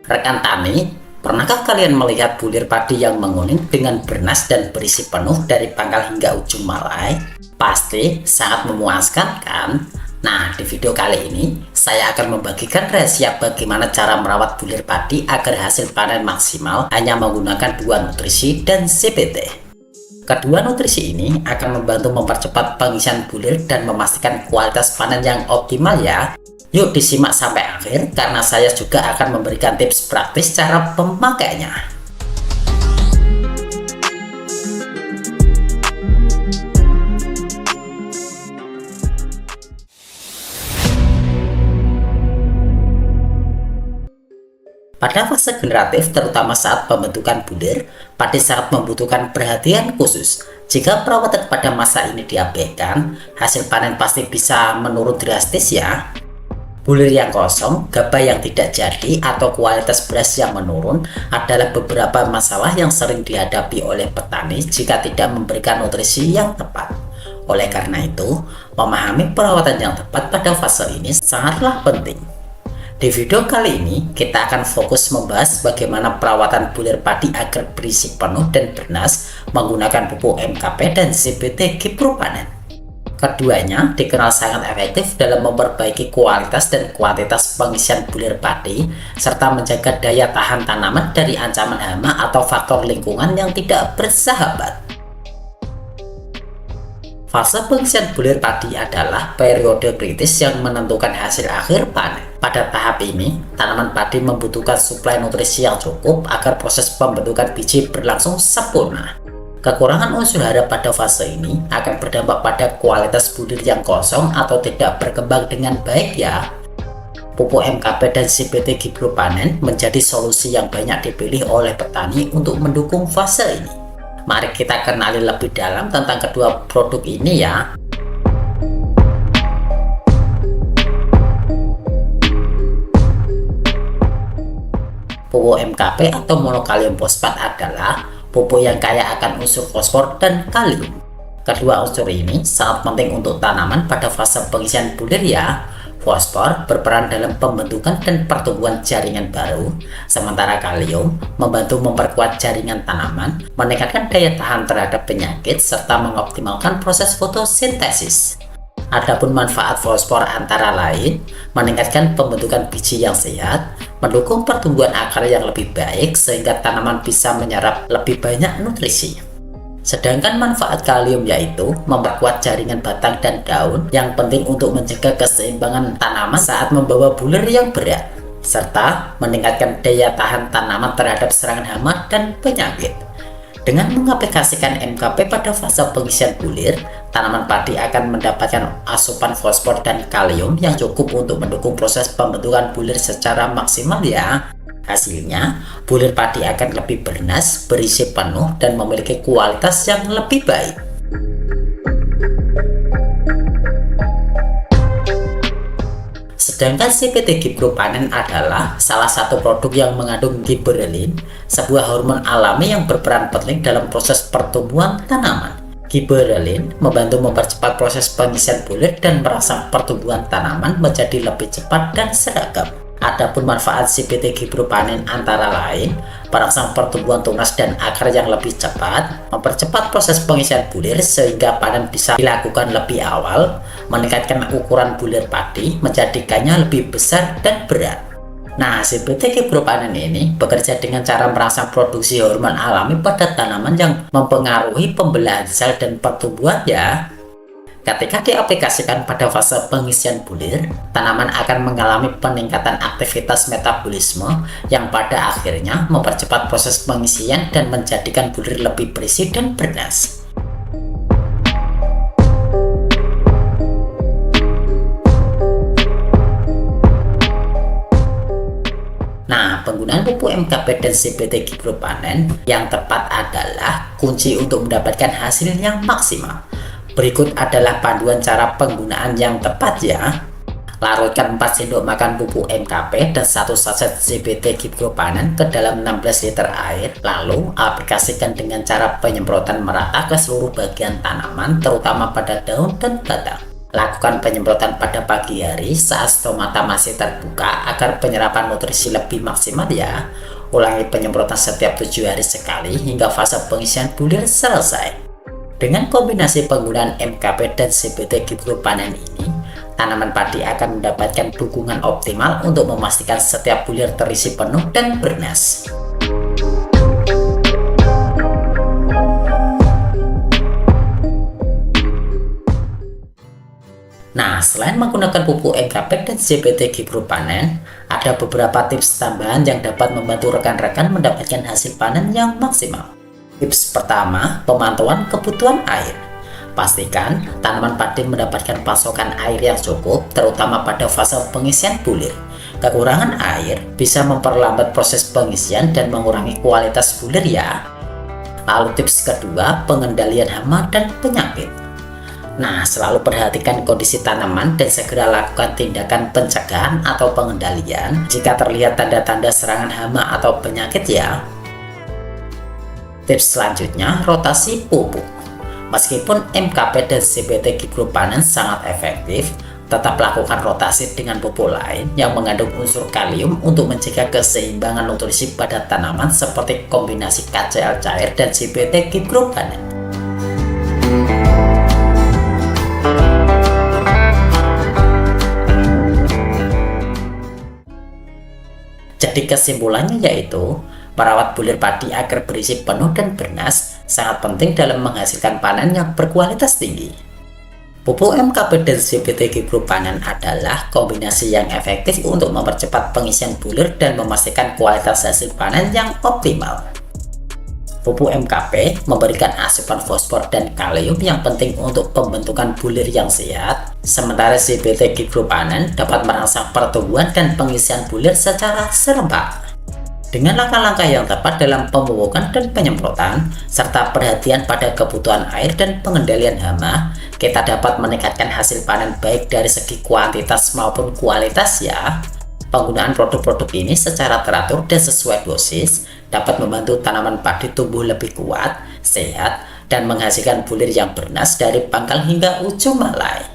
Rekan tani, pernahkah kalian melihat bulir padi yang menguning dengan bernas dan berisi penuh dari pangkal hingga ujung malai? Pasti sangat memuaskan kan? Nah, di video kali ini saya akan membagikan rahasia bagaimana cara merawat bulir padi agar hasil panen maksimal hanya menggunakan 2 nutrisi dan CPT. Kedua nutrisi ini akan membantu mempercepat pengisian bulir dan memastikan kualitas panen yang optimal ya. Yuk disimak sampai akhir karena saya juga akan memberikan tips praktis cara pemakainya. Pada fase generatif, terutama saat pembentukan bulir, padi sangat membutuhkan perhatian khusus. Jika perawatan pada masa ini diabaikan, hasil panen pasti bisa menurun drastis ya. Bulir yang kosong, gabah yang tidak jadi, atau kualitas beras yang menurun adalah beberapa masalah yang sering dihadapi oleh petani jika tidak memberikan nutrisi yang tepat. Oleh karena itu, memahami perawatan yang tepat pada fase ini sangatlah penting. Di video kali ini, kita akan fokus membahas bagaimana perawatan bulir padi agar berisi penuh dan bernas menggunakan pupuk MKP dan CPT Gipro-Panen. Keduanya dikenal sangat efektif dalam memperbaiki kualitas dan kuantitas pengisian bulir padi, serta menjaga daya tahan tanaman dari ancaman hama atau faktor lingkungan yang tidak bersahabat. Fase pengisian bulir padi adalah periode kritis yang menentukan hasil akhir panen. Pada tahap ini, tanaman padi membutuhkan suplai nutrisi yang cukup agar proses pembentukan biji berlangsung sempurna. Kekurangan unsur hara pada fase ini akan berdampak pada kualitas bulir yang kosong atau tidak berkembang dengan baik ya. Pupuk MKP dan CPT Gipro-Panen menjadi solusi yang banyak dipilih oleh petani untuk mendukung fase ini. Mari kita kenali lebih dalam tentang kedua produk ini ya. Pupuk MKP atau monokalium fosfat adalah pupuk yang kaya akan unsur fosfor dan kalium. Kedua unsur ini sangat penting untuk tanaman pada fase pengisian bulir ya. Fosfor berperan dalam pembentukan dan pertumbuhan jaringan baru, sementara kalium membantu memperkuat jaringan tanaman, meningkatkan daya tahan terhadap penyakit, serta mengoptimalkan proses fotosintesis. Adapun manfaat fosfor antara lain, meningkatkan pembentukan biji yang sehat, mendukung pertumbuhan akar yang lebih baik sehingga tanaman bisa menyerap lebih banyak nutrisi. Sedangkan manfaat kalium yaitu memperkuat jaringan batang dan daun yang penting untuk menjaga keseimbangan tanaman saat membawa bulir yang berat, serta meningkatkan daya tahan tanaman terhadap serangan hama dan penyakit. Dengan mengaplikasikan MKP pada fase pengisian bulir, tanaman padi akan mendapatkan asupan fosfor dan kalium yang cukup untuk mendukung proses pembentukan bulir secara maksimal ya. Hasilnya, bulir padi akan lebih bernas, berisi penuh, dan memiliki kualitas yang lebih baik. Sedangkan CPT Gipro-Panen adalah salah satu produk yang mengandung giberelin, sebuah hormon alami yang berperan penting dalam proses pertumbuhan tanaman. Giberelin membantu mempercepat proses pengisian bulir dan merangsang pertumbuhan tanaman menjadi lebih cepat dan seragam. Adapun manfaat CPT Gipro-Panen antara lain, merangsang pertumbuhan tunas dan akar yang lebih cepat, mempercepat proses pengisian bulir sehingga panen bisa dilakukan lebih awal, meningkatkan ukuran bulir padi, menjadikannya lebih besar dan berat. Nah, CPT Gipro-Panen ini bekerja dengan cara merangsang produksi hormon alami pada tanaman yang mempengaruhi pembelahan sel dan pertumbuhan ya. Ketika diaplikasikan pada fase pengisian bulir, tanaman akan mengalami peningkatan aktivitas metabolisme yang pada akhirnya mempercepat proses pengisian dan menjadikan bulir lebih berisi dan bernas. Nah, penggunaan pupuk MKP dan CPT Gipro-Panen yang tepat adalah kunci untuk mendapatkan hasil yang maksimal. Berikut adalah panduan cara penggunaan yang tepat ya. Larutkan 4 sendok makan pupuk MKP dan 1 saset CPT Gipro-Panen ke dalam 16 liter air. Lalu aplikasikan dengan cara penyemprotan merata ke seluruh bagian tanaman, terutama pada daun dan batang. Lakukan penyemprotan pada pagi hari saat stomata masih terbuka agar penyerapan nutrisi lebih maksimal ya. Ulangi penyemprotan setiap 7 hari sekali hingga fase pengisian bulir selesai. Dengan kombinasi penggunaan MKP dan CBT Gipro Panen ini, tanaman padi akan mendapatkan dukungan optimal untuk memastikan setiap bulir terisi penuh dan bernas. Nah, selain menggunakan pupuk MKP dan CBT Gipro Panen, ada beberapa tips tambahan yang dapat membantu rekan-rekan mendapatkan hasil panen yang maksimal. Tips pertama, pemantauan kebutuhan air. Pastikan tanaman padi mendapatkan pasokan air yang cukup, terutama pada fase pengisian bulir. Kekurangan air bisa memperlambat proses pengisian dan mengurangi kualitas bulir ya. Lalu tips kedua, pengendalian hama dan penyakit. Nah, selalu perhatikan kondisi tanaman dan segera lakukan tindakan pencegahan atau pengendalian jika terlihat tanda-tanda serangan hama atau penyakit ya. Tips selanjutnya, rotasi pupuk. Meskipun MKP dan CBT Gipro Panen sangat efektif, tetap lakukan rotasi dengan pupuk lain yang mengandung unsur kalium untuk mencegah keseimbangan nutrisi pada tanaman seperti kombinasi KCl cair dan CBT Gipro Panen. Jadi kesimpulannya yaitu, merawat bulir padi agar berisi penuh dan bernas sangat penting dalam menghasilkan panen yang berkualitas tinggi. Pupuk MKP dan CBT Gipro Panen adalah kombinasi yang efektif untuk mempercepat pengisian bulir dan memastikan kualitas hasil panen yang optimal. Pupuk MKP memberikan asupan fosfor dan kalium yang penting untuk pembentukan bulir yang sehat, sementara CBT Gipro Panen dapat merangsang pertumbuhan dan pengisian bulir secara serempak. Dengan langkah-langkah yang tepat dalam pemupukan dan penyemprotan, serta perhatian pada kebutuhan air dan pengendalian hama, kita dapat meningkatkan hasil panen baik dari segi kuantitas maupun kualitas ya. Penggunaan produk-produk ini secara teratur dan sesuai dosis dapat membantu tanaman padi tumbuh lebih kuat, sehat, dan menghasilkan bulir yang bernas dari pangkal hingga ujung malai.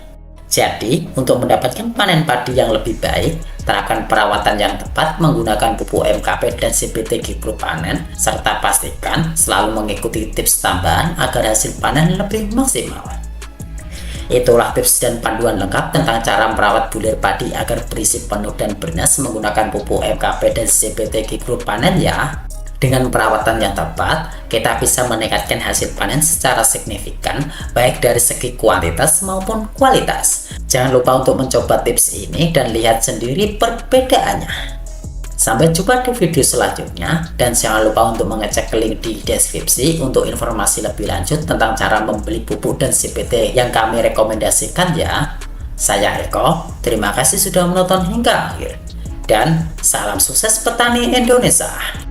Jadi, untuk mendapatkan panen padi yang lebih baik, terapkan perawatan yang tepat menggunakan pupuk MKP dan CBT Gipro Panen, serta pastikan selalu mengikuti tips tambahan agar hasil panen lebih maksimal. Itulah tips dan panduan lengkap tentang cara merawat bulir padi agar berisi penuh dan bernas menggunakan pupuk MKP dan CBT Gipro Panen ya. Dengan perawatan yang tepat, kita bisa meningkatkan hasil panen secara signifikan baik dari segi kuantitas maupun kualitas. Jangan lupa untuk mencoba tips ini dan lihat sendiri perbedaannya. Sampai jumpa di video selanjutnya, dan jangan lupa untuk mengecek link di deskripsi untuk informasi lebih lanjut tentang cara membeli pupuk dan CBT yang kami rekomendasikan ya. Saya Eko, terima kasih sudah menonton hingga akhir, dan salam sukses petani Indonesia.